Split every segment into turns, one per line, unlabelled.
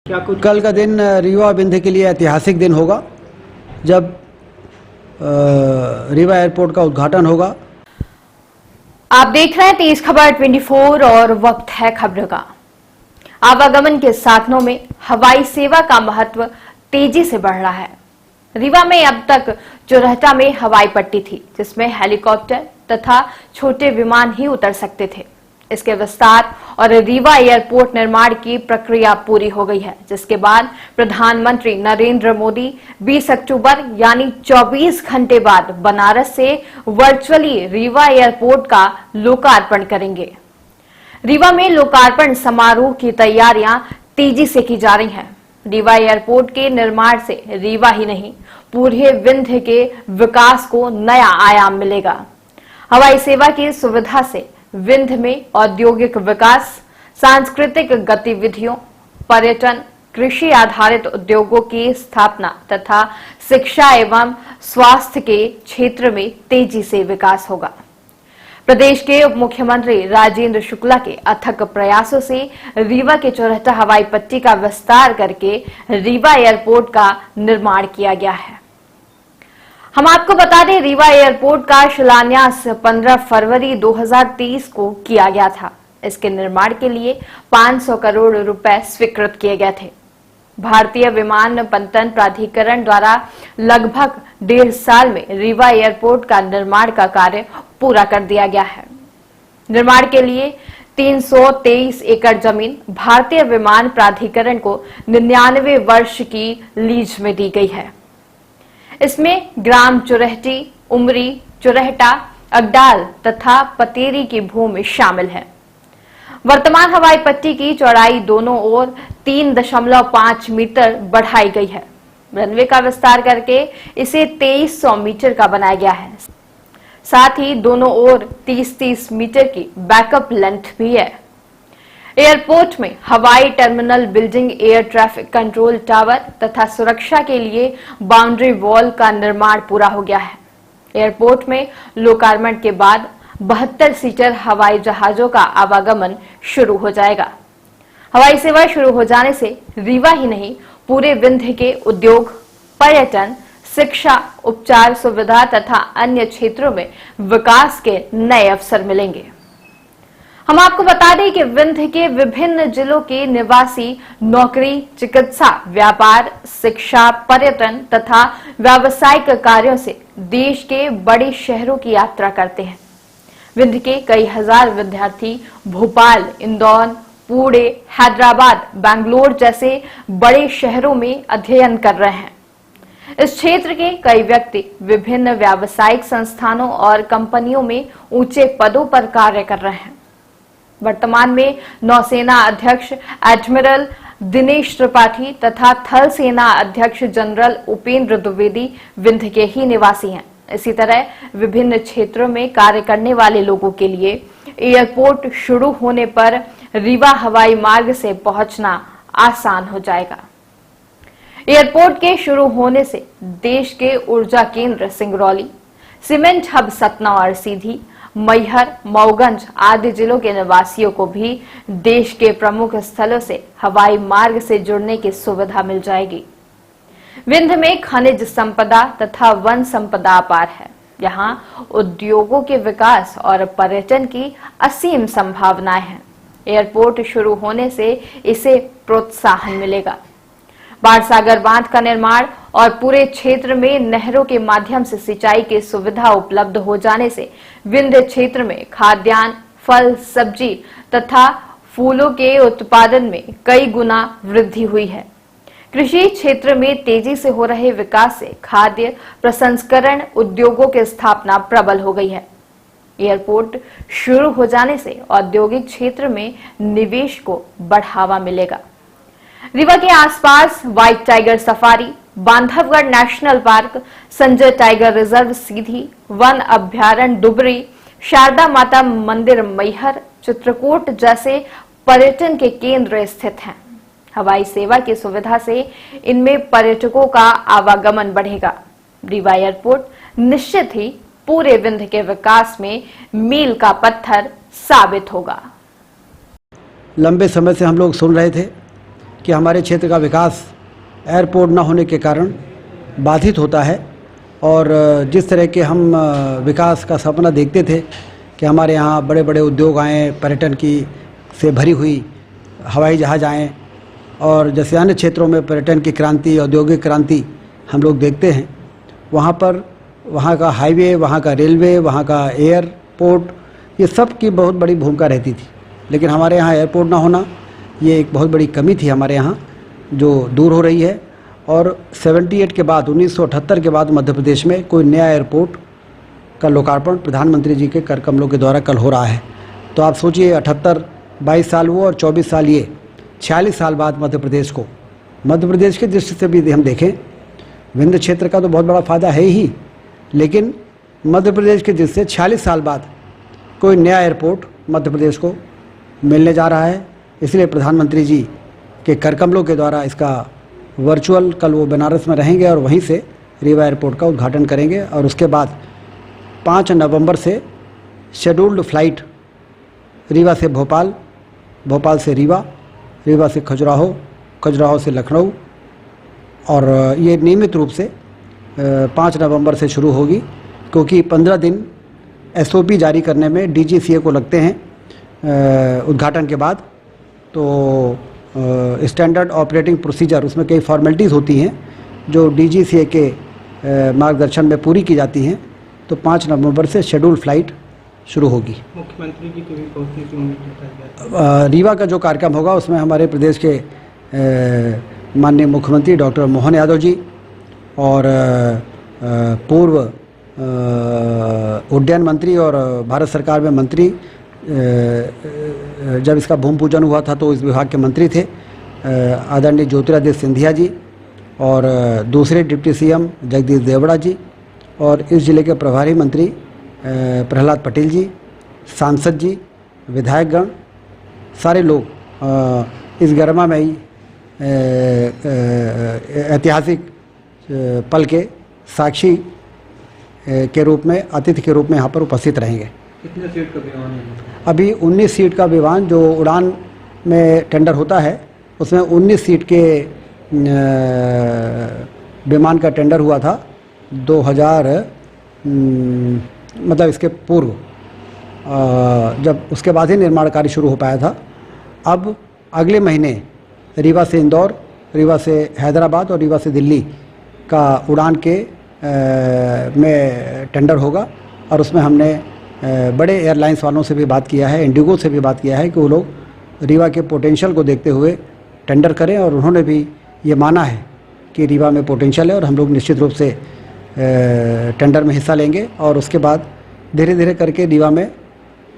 क्या कुछ
कल का दिन रीवा विंध्य के लिए ऐतिहासिक दिन होगा, जब रीवा एयरपोर्ट का उद्घाटन होगा।
आप देख रहे हैं तेज खबर 24 और वक्त है खबर का। आवागमन के साधनों में हवाई सेवा का महत्व तेजी से बढ़ रहा है। रीवा में अब तक चुरहटा में हवाई पट्टी थी, जिसमें हेलीकॉप्टर तथा छोटे विमान ही उतर सकते थे। इसके विस्तार और रीवा एयरपोर्ट निर्माण की प्रक्रिया पूरी हो गई है, जिसके बाद प्रधानमंत्री नरेंद्र मोदी 20 अक्टूबर यानी 24 घंटे बाद बनारस से वर्चुअली रीवा एयरपोर्ट का लोकार्पण करेंगे। रीवा में लोकार्पण समारोह की तैयारियां तेजी से की जा रही हैं। रीवा एयरपोर्ट के निर्माण से रीवा ही नहीं, पूरे विंध्य के विकास को नया आयाम मिलेगा। हवाई सेवा की सुविधा से विंध्य में औद्योगिक विकास, सांस्कृतिक गतिविधियों, पर्यटन, कृषि आधारित उद्योगों की स्थापना तथा शिक्षा एवं स्वास्थ्य के क्षेत्र में तेजी से विकास होगा। प्रदेश के उप मुख्यमंत्री राजेंद्र शुक्ला के अथक प्रयासों से रीवा के चुरहटा हवाई पट्टी का विस्तार करके रीवा एयरपोर्ट का निर्माण किया गया है। हम आपको बता दें, रीवा एयरपोर्ट का शिलान्यास 15 फरवरी 2023 को किया गया था। इसके निर्माण के लिए 500 करोड़ रुपए स्वीकृत किए गए थे। भारतीय विमानपत्तन प्राधिकरण द्वारा लगभग 1.5 साल में रीवा एयरपोर्ट का निर्माण का कार्य पूरा कर दिया गया है। निर्माण के लिए 323 एकड़ जमीन भारतीय विमान प्राधिकरण को 99 वर्ष की लीज में दी गई है। इसमें ग्राम चुरहटी, उमरी, चुरहटा, अगडाल तथा पतेरी की भूमि शामिल है। वर्तमान हवाई पट्टी की चौड़ाई दोनों ओर 3.5 मीटर बढ़ाई गई है। रनवे का विस्तार करके इसे 2300 मीटर का बनाया गया है। साथ ही दोनों ओर 30-30 मीटर की बैकअप लेंथ भी है। एयरपोर्ट में हवाई terminal building, air traffic control tower तथा सुरक्षा के लिए बाउंड्री वॉल का निर्माण पूरा हो गया है। एयरपोर्ट में लोकार्पण के बाद 72 सीटर हवाई जहाजों का आवागमन शुरू हो जाएगा। हवाई सेवा शुरू हो जाने से रीवा ही नहीं, पूरे विंध्य के उद्योग, पर्यटन, शिक्षा, उपचार सुविधा तथा अन्य क्षेत्रों में विकास के नए अवसर मिलेंगे। हम आपको बता दें कि विंध्य के विभिन्न जिलों के निवासी नौकरी, चिकित्सा, व्यापार, शिक्षा, पर्यटन तथा व्यावसायिक कार्यों से देश के बड़े शहरों की यात्रा करते हैं। विंध्य के कई हजार विद्यार्थी भोपाल, इंदौर, पुणे, हैदराबाद, बेंगलोर जैसे बड़े शहरों में अध्ययन कर रहे हैं। इस क्षेत्र के कई व्यक्ति विभिन्न व्यावसायिक संस्थानों और कंपनियों में ऊंचे पदों पर कार्य कर रहे हैं। वर्तमान में नौसेना अध्यक्ष एडमिरल दिनेश त्रिपाठी तथा थल सेना अध्यक्ष जनरल उपेंद्र द्विवेदी विंध्य के ही निवासी हैं। इसी तरह विभिन्न क्षेत्रों में कार्य करने वाले लोगों के लिए एयरपोर्ट शुरू होने पर रीवा हवाई मार्ग से पहुंचना आसान हो जाएगा। एयरपोर्ट के शुरू होने से देश के ऊर्जा केंद्र सिंगरौली, सीमेंट हब सतना और सीधी, मैहर, मऊगंज आदि जिलों के निवासियों को भी देश के प्रमुख स्थलों से हवाई मार्ग से जुड़ने की सुविधा मिल जाएगी। विंध्य में खनिज संपदा तथा वन संपदा अपार है। यहाँ उद्योगों के विकास और पर्यटन की असीम संभावनाएं हैं। एयरपोर्ट शुरू होने से इसे प्रोत्साहन मिलेगा। बाणसागर बांध का निर्माण और पूरे क्षेत्र में नहरों के माध्यम से सिंचाई की सुविधा उपलब्ध हो जाने से विंध्य क्षेत्र में खाद्यान्न, फल, सब्जी तथा फूलों के उत्पादन में कई गुना वृद्धि हुई है। कृषि क्षेत्र में तेजी से हो रहे विकास से खाद्य प्रसंस्करण उद्योगों की स्थापना प्रबल हो गई है। एयरपोर्ट शुरू हो जाने से औद्योगिक क्षेत्र में निवेश को बढ़ावा मिलेगा। रीवा के आसपास white tiger safari, Bandhavgarh national park, Sanjay tiger reserve Sidhi, वन अभ्यारण्य डुबरी, शारदा माता मंदिर मैहर, चित्रकूट जैसे पर्यटन के केंद्र स्थित हैं। हवाई सेवा की सुविधा से इनमें पर्यटकों का आवागमन बढ़ेगा। रीवा एयरपोर्ट निश्चित ही पूरे विंध्य के विकास में मील का पत्थर साबित होगा।
लंबे समय से हम लोग सुन रहे थे कि हमारे क्षेत्र का विकास एयरपोर्ट न होने के कारण बाधित होता है। और जिस तरह के हम विकास का सपना देखते थे कि हमारे यहाँ बड़े बड़े उद्योग आएँ, पर्यटन की से भरी हुई हवाई जहाज़ आएँ, और जैसे अन्य क्षेत्रों में पर्यटन की क्रांति, औद्योगिक क्रांति हम लोग देखते हैं, वहाँ पर वहाँ का हाईवे, वहाँ का रेलवे, वहाँ का एयरपोर्ट, ये सब की बहुत बड़ी भूमिका रहती थी। लेकिन हमारे यहाँ एयरपोर्ट ना होना ये एक बहुत बड़ी कमी थी हमारे यहाँ, जो दूर हो रही है। और 78 के बाद 1978 के बाद मध्य प्रदेश में कोई नया एयरपोर्ट का लोकार्पण प्रधानमंत्री जी के कर कमलों के द्वारा कल हो रहा है। तो आप सोचिए 78, 22 साल वो और 24 साल ये, 46 साल बाद मध्य प्रदेश की दृष्टि से भी हम देखें, विंध्य क्षेत्र का तो बहुत बड़ा फ़ायदा है ही, लेकिन मध्य प्रदेश की दृष्टि से 46 साल बाद कोई नया एयरपोर्ट मध्य प्रदेश को मिलने जा रहा है। इसलिए प्रधानमंत्री जी के कर कमलों के द्वारा इसका वर्चुअल, कल वो बनारस में रहेंगे और वहीं से रीवा एयरपोर्ट का उद्घाटन करेंगे। और उसके बाद 5 नवंबर से शेड्यूल्ड फ्लाइट रीवा से भोपाल, भोपाल से रीवा, रीवा से खजुराहो, खजुराहो से लखनऊ, और ये नियमित रूप से 5 नवंबर से शुरू होगी, क्योंकि 15 दिन SOP जारी करने में DGCA को लगते हैं उद्घाटन के बाद। तो स्टैंडर्ड ऑपरेटिंग प्रोसीजर, उसमें कई फॉर्मेलिटीज़ होती हैं जो DGCA के मार्गदर्शन में पूरी की जाती हैं। तो 5 नवंबर से शेड्यूल फ्लाइट शुरू होगी।
मुख्यमंत्री जी की भी पहुंचने की उम्मीद है।
रीवा का जो कार्यक्रम होगा उसमें हमारे प्रदेश के माननीय मुख्यमंत्री डॉक्टर मोहन यादव जी और पूर्व उड्डयन मंत्री और भारत सरकार में मंत्री, जब इसका भूमि पूजन हुआ था तो इस विभाग के मंत्री थे आदरणीय ज्योतिरादित्य सिंधिया जी, और दूसरे डिप्टी CM जगदीश देवड़ा जी, और इस जिले के प्रभारी मंत्री प्रहलाद पटेल जी, सांसद जी, विधायकगण, सारे लोग इस गरिमामयी ऐतिहासिक पल के साक्षी के रूप में, अतिथि के रूप में यहाँ पर उपस्थित रहेंगे।
कितने सीट का विमान है?
अभी 19 सीट का विमान जो उड़ान में टेंडर होता है उसमें 19 सीट के विमान का टेंडर हुआ था 2000 मतलब इसके पूर्व, जब उसके बाद ही निर्माण कार्य शुरू हो पाया था। अब अगले महीने रीवा से इंदौर, रीवा से हैदराबाद और रीवा से दिल्ली का उड़ान के में टेंडर होगा, और उसमें हमने बड़े एयरलाइंस वालों से भी बात किया है, इंडिगो से भी बात किया है कि वो लोग रीवा के पोटेंशियल को देखते हुए टेंडर करें, और उन्होंने भी ये माना है कि रीवा में पोटेंशियल है और हम लोग निश्चित रूप से टेंडर में हिस्सा लेंगे, और उसके बाद धीरे धीरे करके रीवा में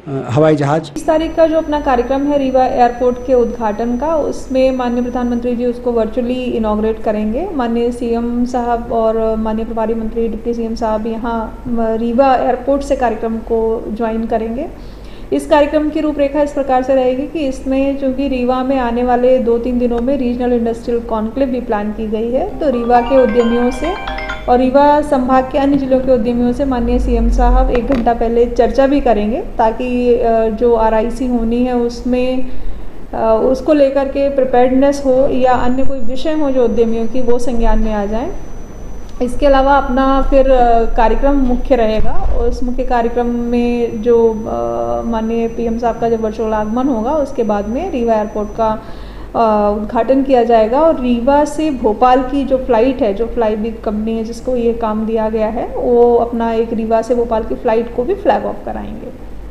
हवाई जहाज़।
20 तारीख का जो अपना कार्यक्रम है रीवा एयरपोर्ट के उद्घाटन का, उसमें माननीय प्रधानमंत्री जी उसको वर्चुअली इनॉग्रेट करेंगे। माननीय CM साहब और माननीय प्रभारी मंत्री डिप्टी CM साहब यहाँ रीवा एयरपोर्ट से कार्यक्रम को ज्वाइन करेंगे। इस कार्यक्रम की रूपरेखा इस प्रकार से रहेगी कि इसमें चूँकि रीवा में आने वाले 2-3 दिनों में रीजनल इंडस्ट्रियल कॉन्क्लेव भी प्लान की गई है, तो रीवा के उद्यमियों से और रीवा संभाग के अन्य जिलों के उद्यमियों से माननीय CM साहब 1 घंटा पहले चर्चा भी करेंगे, ताकि जो RIC होनी है उसमें उसको लेकर के प्रिपेयर्डनेस हो या अन्य कोई विषय हो जो उद्यमियों की, वो संज्ञान में आ जाए। इसके अलावा अपना फिर कार्यक्रम मुख्य रहेगा, और उस मुख्य कार्यक्रम में जो माननीय PM साहब का जब वर्चुअल आगमन होगा उसके बाद में रीवा एयरपोर्ट का उद्घाटन किया जाएगा। और रीवा से भोपाल की जो फ़्लाइट है, जो फ्लाईबिग कंपनी है जिसको ये काम दिया गया है, वो अपना एक रीवा से भोपाल की फ़्लाइट को भी फ्लैग ऑफ कराएंगे।